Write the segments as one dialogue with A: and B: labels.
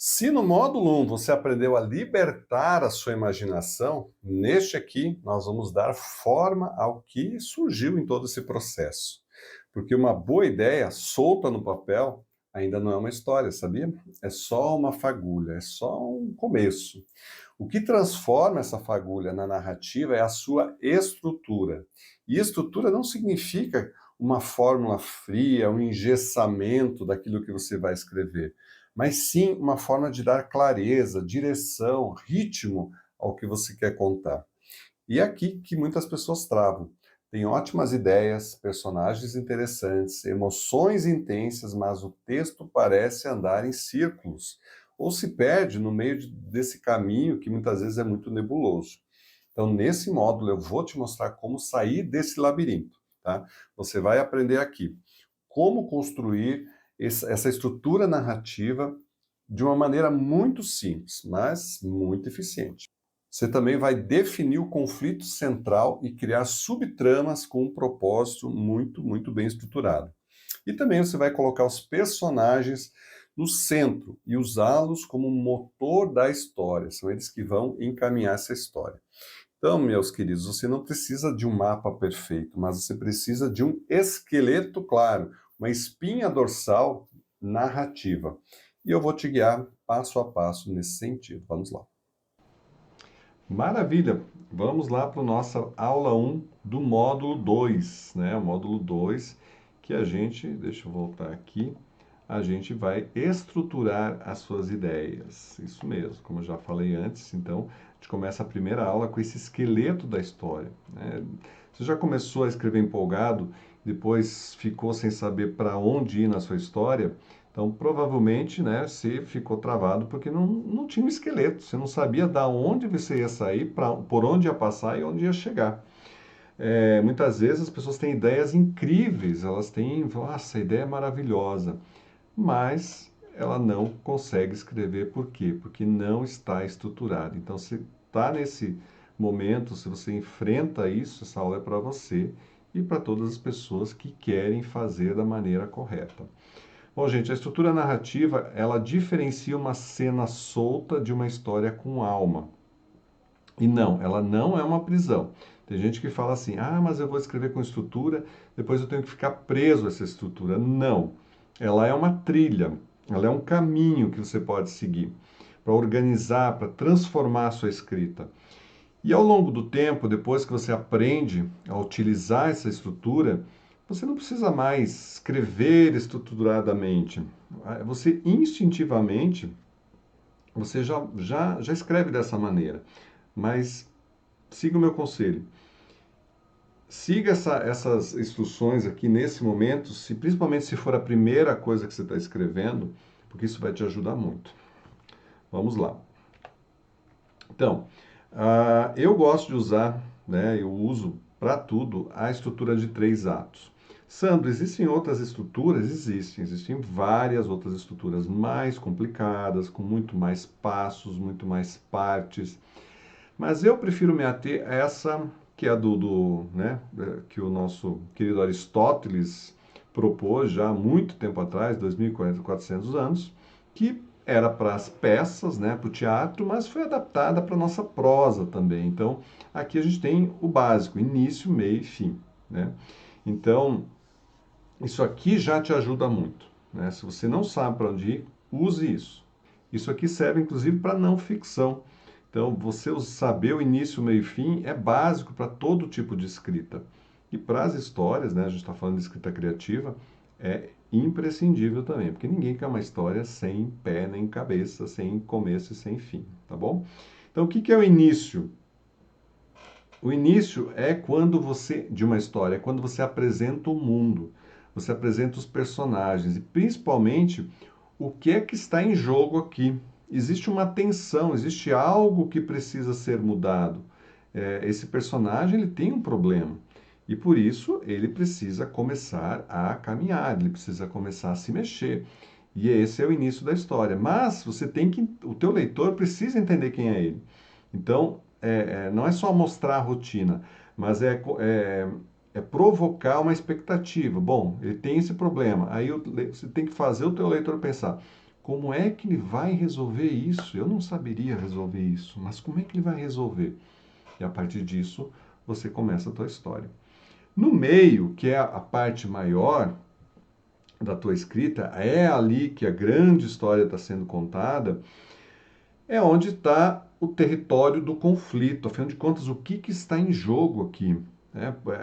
A: Se no módulo 1 você aprendeu a libertar a sua imaginação, neste aqui nós vamos dar forma ao que surgiu em todo esse processo. Porque uma boa ideia solta no papel ainda não é uma história, sabia? É só uma fagulha, é só um começo. O que transforma essa fagulha na narrativa é a sua estrutura. E estrutura não significa uma fórmula fria, um engessamento daquilo que você vai escrever, mas sim uma forma de dar clareza, direção, ritmo ao que você quer contar. E é aqui que muitas pessoas travam. Tem ótimas ideias, personagens interessantes, emoções intensas, mas o texto parece andar em círculos, ou se perde no meio desse caminho que muitas vezes é muito nebuloso. Então, nesse módulo, eu vou te mostrar como sair desse labirinto, tá? Você vai aprender aqui como construir essa estrutura narrativa de uma maneira muito simples, mas muito eficiente. Você também vai definir o conflito central e criar subtramas com um propósito muito bem estruturado. E também você vai colocar os personagens no centro e usá-los como motor da história. São eles que vão encaminhar essa história. Então, meus queridos, você não precisa de um mapa perfeito, mas você precisa de um esqueleto claro, uma espinha dorsal narrativa. E eu vou te guiar passo a passo nesse sentido. Vamos lá. Maravilha! Vamos lá para a nossa aula 1 do módulo 2, né? O módulo 2 que a gente, deixa eu voltar aqui, a gente vai estruturar as suas ideias. Isso mesmo, como eu já falei antes, então a gente começa a primeira aula com esse esqueleto da história, né? Você já começou a escrever empolgado, depois ficou sem saber para onde ir na sua história, então provavelmente, né, você ficou travado porque não tinha um esqueleto, você não sabia da onde você ia sair, por onde ia passar e onde ia chegar. Muitas vezes as pessoas têm ideias incríveis, elas têm, nossa, a ideia é maravilhosa, mas ela não consegue escrever. Por quê? Porque não está estruturada. Então, se está nesse momento, se você enfrenta isso, essa aula é para você e para todas as pessoas que querem fazer da maneira correta. Bom, gente, a estrutura narrativa, ela diferencia uma cena solta de uma história com alma. E não, ela não é uma prisão. Tem gente que fala assim, ah, mas eu vou escrever com estrutura, depois eu tenho que ficar preso a essa estrutura. Não, ela é uma trilha, ela é um caminho que você pode seguir para organizar, para transformar a sua escrita. E ao longo do tempo, depois que você aprende a utilizar essa estrutura, você não precisa mais escrever estruturadamente. Você instintivamente, você já escreve dessa maneira. Mas siga o meu conselho. Siga essas instruções aqui nesse momento, principalmente se for a primeira coisa que você está escrevendo, porque isso vai te ajudar muito. Vamos lá. Então, eu gosto de usar, né, eu uso para tudo a estrutura de 3 atos. Sandro, existem outras estruturas? Existem várias outras estruturas mais complicadas, com muito mais passos, muito mais partes. Mas eu prefiro me ater a essa que é a né, que o nosso querido Aristóteles propôs já há muito tempo atrás, 2.400 anos, que era para as peças, né, para o teatro, mas foi adaptada para a nossa prosa também. Então, aqui a gente tem o básico, início, meio e fim, né? Então, isso aqui já te ajuda muito, né? Se você não sabe para onde ir, use isso. Isso aqui serve, inclusive, para não ficção. Então, você saber o início, o meio e fim é básico para todo tipo de escrita. E para as histórias, né, a gente está falando de escrita criativa, é imprescindível também, porque ninguém quer uma história sem pé nem cabeça, sem começo e sem fim, tá bom? Então, o que é o início? O início é quando você, de uma história, é quando você apresenta o mundo, você apresenta os personagens e principalmente o que é que está em jogo aqui. Existe uma tensão, existe algo que precisa ser mudado. Esse personagem ele tem um problema e por isso ele precisa começar a caminhar, ele precisa começar a se mexer. E esse é o início da história. Mas você tem que, o teu leitor precisa entender quem é ele. Então, não é só mostrar a rotina, mas é provocar uma expectativa. Bom, ele tem esse problema. Aí você tem que fazer o teu leitor pensar, Como é que ele vai resolver isso? Eu não saberia resolver isso, mas como é que ele vai resolver? E a partir disso, você começa a tua história. No meio, que é a parte maior da tua escrita, é ali que a grande história está sendo contada, é onde está o território do conflito. Afinal de contas, o que está em jogo aqui?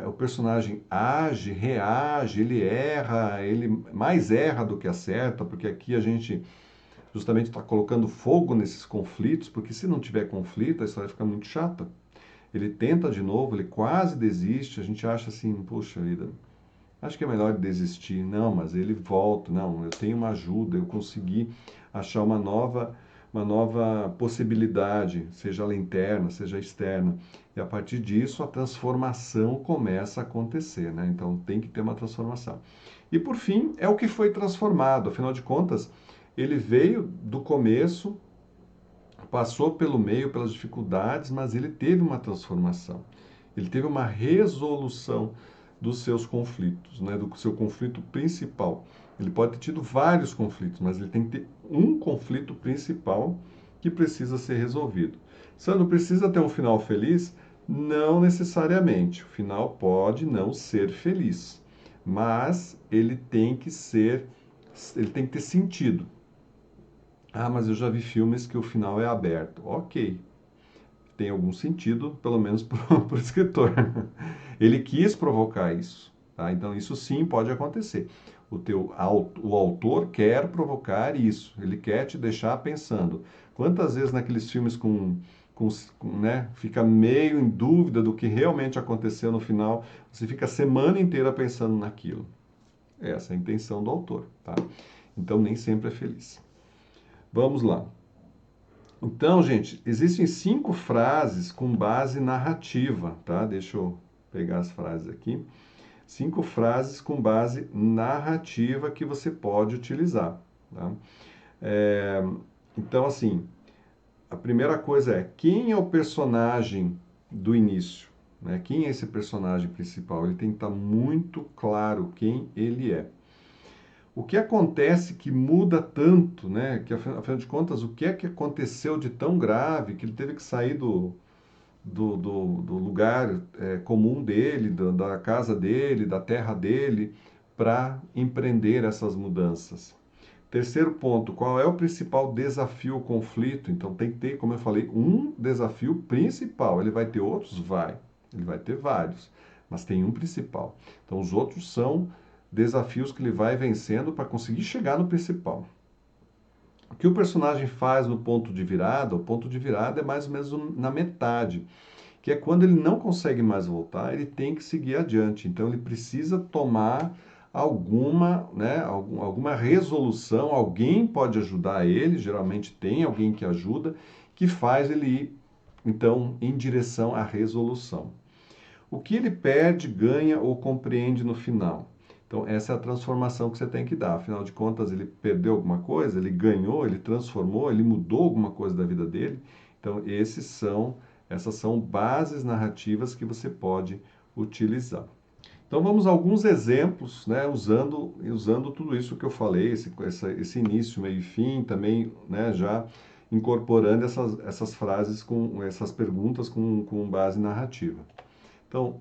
A: O personagem age, reage, ele erra, ele mais erra do que acerta, porque aqui a gente justamente está colocando fogo nesses conflitos, porque se não tiver conflito, a história fica muito chata. Ele tenta de novo, ele quase desiste, a gente acha assim, poxa vida, acho que é melhor desistir. Não, mas ele volta, não, eu tenho uma ajuda, eu consegui achar uma nova possibilidade, seja ela interna, seja externa. E a partir disso, a transformação começa a acontecer, né? Então tem que ter uma transformação. E por fim, é o que foi transformado. Afinal de contas, ele veio do começo, passou pelo meio, pelas dificuldades, mas ele teve uma transformação. Ele teve uma resolução dos seus conflitos, né, do seu conflito principal. Ele pode ter tido vários conflitos, mas ele tem que ter um conflito principal que precisa ser resolvido. Sandro, precisa ter um final feliz? Não necessariamente. O final pode não ser feliz, mas ele tem que ter sentido. Ah, mas eu já vi filmes que o final é aberto. Ok, tem algum sentido, pelo menos para o escritor. Ele quis provocar isso, tá? Então isso sim pode acontecer. O autor quer provocar isso, ele quer te deixar pensando. Quantas vezes naqueles filmes né, fica meio em dúvida do que realmente aconteceu no final, você fica a semana inteira pensando naquilo. Essa é a intenção do autor, tá? Então nem sempre é feliz. Vamos lá. Então, gente, existem 5 frases com base narrativa, tá? Deixa eu pegar as frases aqui. 5 frases com base narrativa que você pode utilizar, tá? É, então, assim, a primeira coisa é, quem é o personagem do início? Né? Quem é esse personagem principal? Ele tem que estar muito claro quem ele é. O que acontece que muda tanto, né? Que afinal de contas, o que é que aconteceu de tão grave que ele teve que sair do lugar comum dele, da casa dele, da terra dele, para empreender essas mudanças? Terceiro ponto, qual é o principal desafio ou conflito? Então tem que ter, como eu falei, um desafio principal. Ele vai ter outros? Vai. Ele vai ter vários, mas tem um principal. Então os outros são desafios que ele vai vencendo para conseguir chegar no principal. O que o personagem faz no ponto de virada? O ponto de virada é mais ou menos na metade, que é quando ele não consegue mais voltar, ele tem que seguir adiante. Então ele precisa tomar alguma resolução, alguém pode ajudar ele, geralmente tem alguém que ajuda, que faz ele ir, então, em direção à resolução. O que ele perde, ganha ou compreende no final? Então, essa é a transformação que você tem que dar. Afinal de contas, ele perdeu alguma coisa, ele ganhou, ele transformou, ele mudou alguma coisa da vida dele. Então, essas são bases narrativas que você pode utilizar. Então, vamos a alguns exemplos, né, usando tudo isso que eu falei, esse início, meio e fim, também, né, já incorporando essas frases, essas perguntas com base narrativa. Então,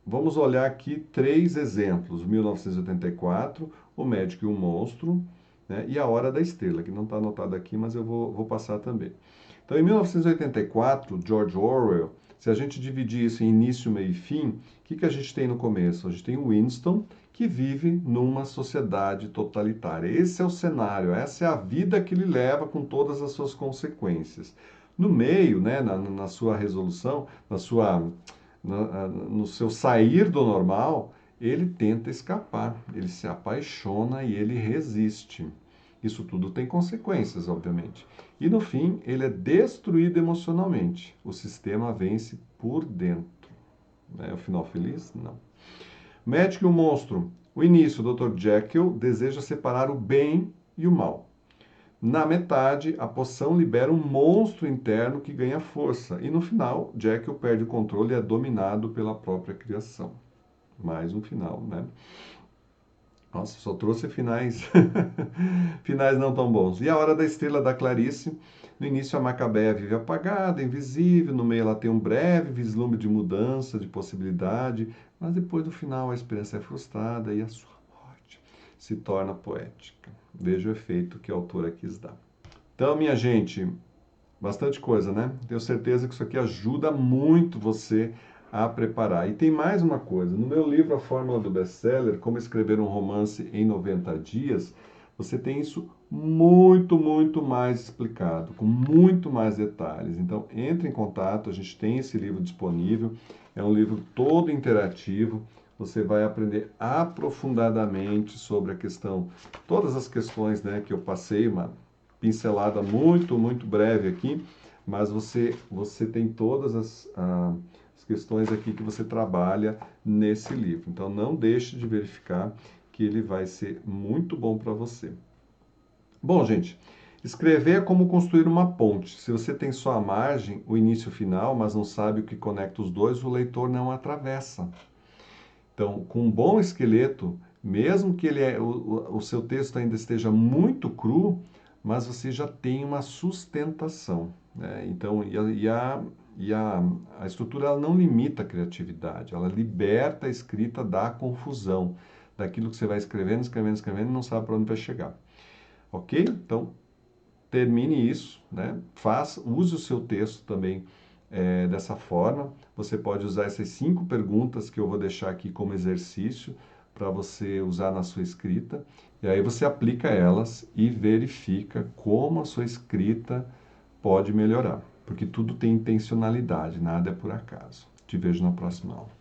A: vamos olhar aqui 3 exemplos: 1984, O Médico e o Monstro, né, e A Hora da Estrela, que não está anotado aqui, mas eu vou passar também. Então, em 1984, George Orwell, se a gente dividir isso em início, meio e fim, o que a gente tem no começo? A gente tem o Winston, que vive numa sociedade totalitária. Esse é o cenário, essa é a vida que ele leva com todas as suas consequências. No meio, né, na sua resolução, no seu sair do normal, ele tenta escapar, ele se apaixona e ele resiste. Isso tudo tem consequências, obviamente. E no fim, ele é destruído emocionalmente. O sistema vence por dentro. É o final feliz? Não. Médico e o monstro. O início, o Dr. Jekyll deseja separar o bem e o mal. Na metade, a poção libera um monstro interno que ganha força. E no final, Jekyll perde o controle e é dominado pela própria criação. Mais um final, né? Nossa, só trouxe finais, finais não tão bons. E a hora da estrela da Clarice, no início a Macabeia vive apagada, invisível, no meio ela tem um breve vislumbre de mudança, de possibilidade, mas depois do final a esperança é frustrada e a sua morte se torna poética. Veja o efeito que a autora quis dar. Então, minha gente, bastante coisa, né? Tenho certeza que isso aqui ajuda muito você a preparar. E tem mais uma coisa: no meu livro A Fórmula do Best-Seller, Como Escrever um Romance em 90 Dias, você tem isso muito, muito mais explicado, com muito mais detalhes. Então, entre em contato, a gente tem esse livro disponível. É um livro todo interativo. Você vai aprender aprofundadamente sobre a questão, todas as questões, né, que eu passei, uma pincelada muito, muito breve aqui, mas você tem todas as questões aqui que você trabalha nesse livro. Então, não deixe de verificar que ele vai ser muito bom para você. Bom, gente, escrever é como construir uma ponte. Se você tem só a margem, o início e o final, mas não sabe o que conecta os dois, o leitor não atravessa. Então, com um bom esqueleto, mesmo que o seu texto ainda esteja muito cru, mas você já tem uma sustentação, né? Então, a estrutura ela não limita a criatividade, ela liberta a escrita da confusão, daquilo que você vai escrevendo, escrevendo, escrevendo e não sabe para onde vai chegar. Ok? Então, termine isso, né? Use o seu texto também dessa forma. Você pode usar essas 5 perguntas que eu vou deixar aqui como exercício para você usar na sua escrita. E aí você aplica elas e verifica como a sua escrita pode melhorar. Porque tudo tem intencionalidade, nada é por acaso. Te vejo na próxima aula.